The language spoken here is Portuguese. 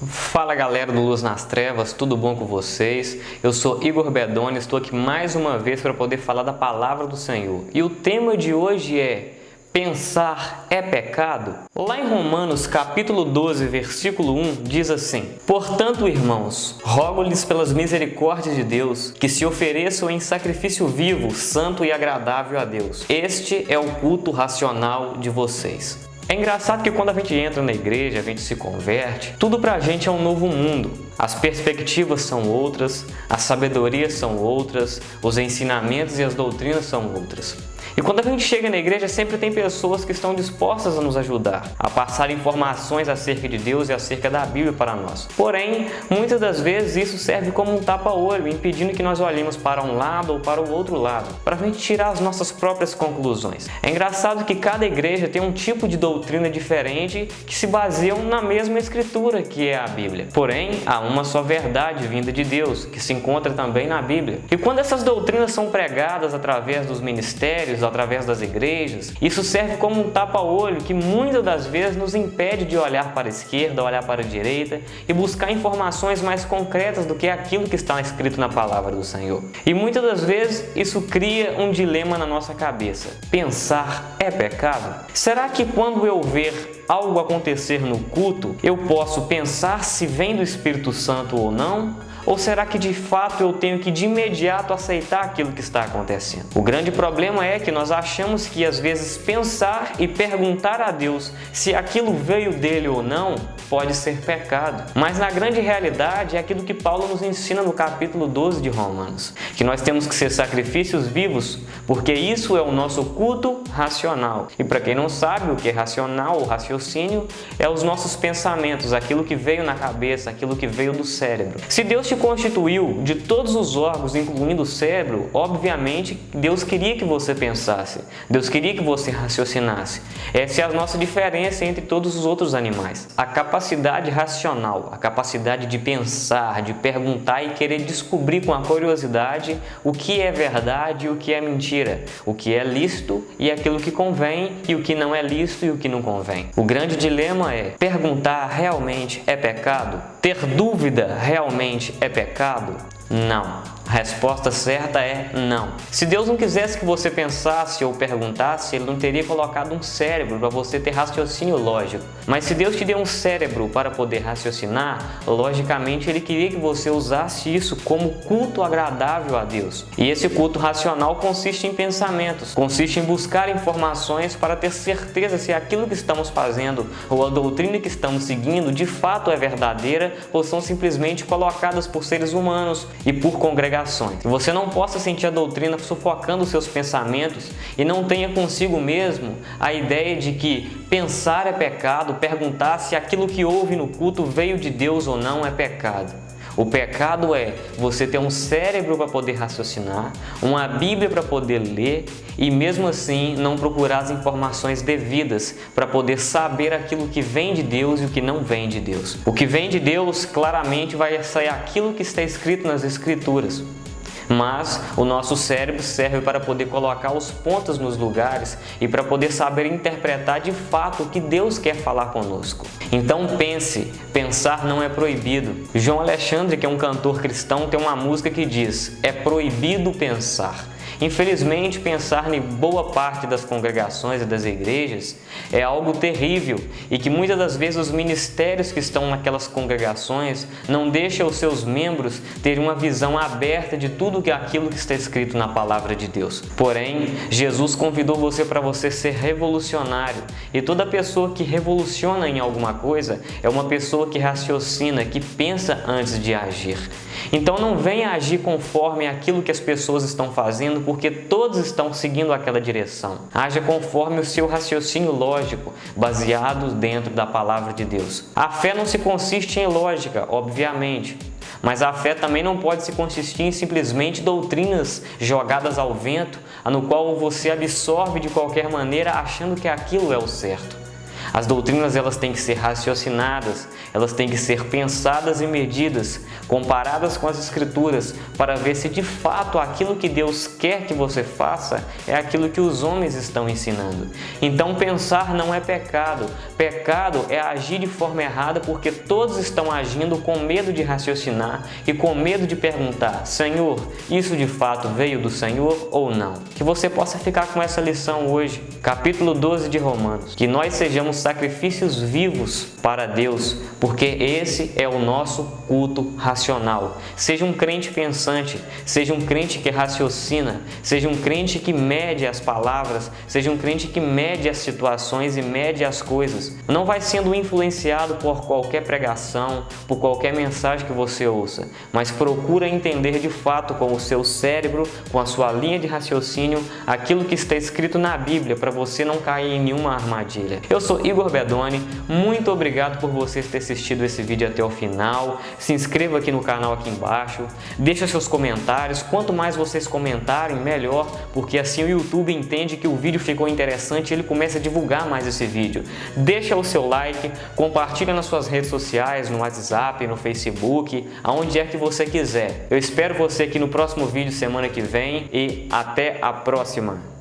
Fala galera do Luz nas Trevas, tudo bom com vocês? Eu sou Igor Bedoni, estou aqui mais uma vez para poder falar da Palavra do Senhor. E o tema de hoje é: pensar é pecado? Lá em Romanos capítulo 12, versículo 1, diz assim: Portanto, irmãos, rogo-lhes pelas misericórdias de Deus, que se ofereçam em sacrifício vivo, santo e agradável a Deus. Este é o culto racional de vocês. É engraçado que quando a gente entra na igreja, a gente se converte, tudo pra gente é um novo mundo. As perspectivas são outras, as sabedorias são outras, os ensinamentos e as doutrinas são outras. E quando a gente chega na igreja, sempre tem pessoas que estão dispostas a nos ajudar, a passar informações acerca de Deus e acerca da Bíblia para nós. Porém, muitas das vezes isso serve como um tapa-olho, impedindo que nós olhemos para um lado ou para o outro lado, para a gente tirar as nossas próprias conclusões. É engraçado que cada igreja tem um tipo de doutrina diferente que se baseiam na mesma escritura, que é a Bíblia. Porém, há uma só verdade vinda de Deus, que se encontra também na Bíblia. E quando essas doutrinas são pregadas através dos ministérios, através das igrejas, isso serve como um tapa-olho que muitas das vezes nos impede de olhar para a esquerda, olhar para a direita e buscar informações mais concretas do que aquilo que está escrito na palavra do Senhor. E muitas das vezes isso cria um dilema na nossa cabeça: pensar é pecado? Será que quando eu ver algo acontecer no culto, eu posso pensar se vem do Espírito Santo ou não? Ou será que de fato eu tenho que de imediato aceitar aquilo que está acontecendo? O grande problema é que nós achamos que às vezes pensar e perguntar a Deus se aquilo veio dele ou não pode ser pecado. Mas na grande realidade é aquilo que Paulo nos ensina no capítulo 12 de Romanos, que nós temos que ser sacrifícios vivos, porque isso é o nosso culto racional. E para quem não sabe o que é racional ou raciocínio, é os nossos pensamentos, aquilo que veio na cabeça, aquilo que veio do cérebro. Se Deus te constituiu de todos os órgãos, incluindo o cérebro, obviamente Deus queria que você pensasse, Deus queria que você raciocinasse. Essa é a nossa diferença entre todos os outros animais. A capacidade racional, a capacidade de pensar, de perguntar e querer descobrir com a curiosidade o que é verdade e o que é mentira, o que é lícito e aquilo que convém e o que não é lícito e o que não convém. O grande dilema é: perguntar realmente é pecado? Ter dúvida realmente é pecado? Não. A resposta certa é não. Se Deus não quisesse que você pensasse ou perguntasse, Ele não teria colocado um cérebro para você ter raciocínio lógico. Mas se Deus te deu um cérebro para poder raciocinar, logicamente Ele queria que você usasse isso como culto agradável a Deus. E esse culto racional consiste em pensamentos, consiste em buscar informações para ter certeza se aquilo que estamos fazendo ou a doutrina que estamos seguindo de fato é verdadeira ou são simplesmente colocadas por seres humanos e por congregações. Que você não possa sentir a doutrina sufocando os seus pensamentos e não tenha consigo mesmo a ideia de que pensar é pecado, perguntar se aquilo que houve no culto veio de Deus ou não é pecado. O pecado é você ter um cérebro para poder raciocinar, uma Bíblia para poder ler e mesmo assim não procurar as informações devidas para poder saber aquilo que vem de Deus e o que não vem de Deus. O que vem de Deus claramente vai sair aquilo que está escrito nas Escrituras. Mas o nosso cérebro serve para poder colocar os pontos nos lugares e para poder saber interpretar de fato o que Deus quer falar conosco. Então pense, pensar não é proibido. João Alexandre, que é um cantor cristão, tem uma música que diz: é proibido pensar. Infelizmente, pensar em boa parte das congregações e das igrejas é algo terrível e que muitas das vezes os ministérios que estão naquelas congregações não deixam os seus membros terem uma visão aberta de tudo aquilo que está escrito na palavra de Deus. Porém, Jesus convidou você para você ser revolucionário e toda pessoa que revoluciona em alguma coisa é uma pessoa que raciocina, que pensa antes de agir. Então não venha agir conforme aquilo que as pessoas estão fazendo, porque todos estão seguindo aquela direção. Haja conforme o seu raciocínio lógico, baseado dentro da palavra de Deus. A fé não se consiste em lógica, obviamente, mas a fé também não pode se consistir em simplesmente doutrinas jogadas ao vento, no qual você absorve de qualquer maneira achando que aquilo é o certo. As doutrinas elas têm que ser raciocinadas, elas têm que ser pensadas e medidas, comparadas com as Escrituras, para ver se de fato aquilo que Deus quer que você faça é aquilo que os homens estão ensinando. Então pensar não é pecado. Pecado é agir de forma errada porque todos estão agindo com medo de raciocinar e com medo de perguntar: Senhor, isso de fato veio do Senhor ou não? Que você possa ficar com essa lição hoje. Capítulo 12 de Romanos. Que nós sejamos sacrifícios vivos para Deus, porque esse é o nosso culto racional. Seja um crente pensante, seja um crente que raciocina, seja um crente que mede as palavras, seja um crente que mede as situações e mede as coisas. Não vai sendo influenciado por qualquer pregação, por qualquer mensagem que você ouça, mas procura entender de fato com o seu cérebro, com a sua linha de raciocínio, aquilo que está escrito na Bíblia, para você não cair em nenhuma armadilha. Eu sou Igor Bedoni, muito obrigado por você ter assistido esse vídeo até o final. Se inscreva aqui no canal aqui embaixo, deixa seus comentários, quanto mais vocês comentarem, melhor, porque assim o YouTube entende que o vídeo ficou interessante e ele começa a divulgar mais esse vídeo. Deixa o seu like, compartilha nas suas redes sociais, no WhatsApp, no Facebook, aonde é que você quiser. Eu espero você aqui no próximo vídeo semana que vem e até a próxima!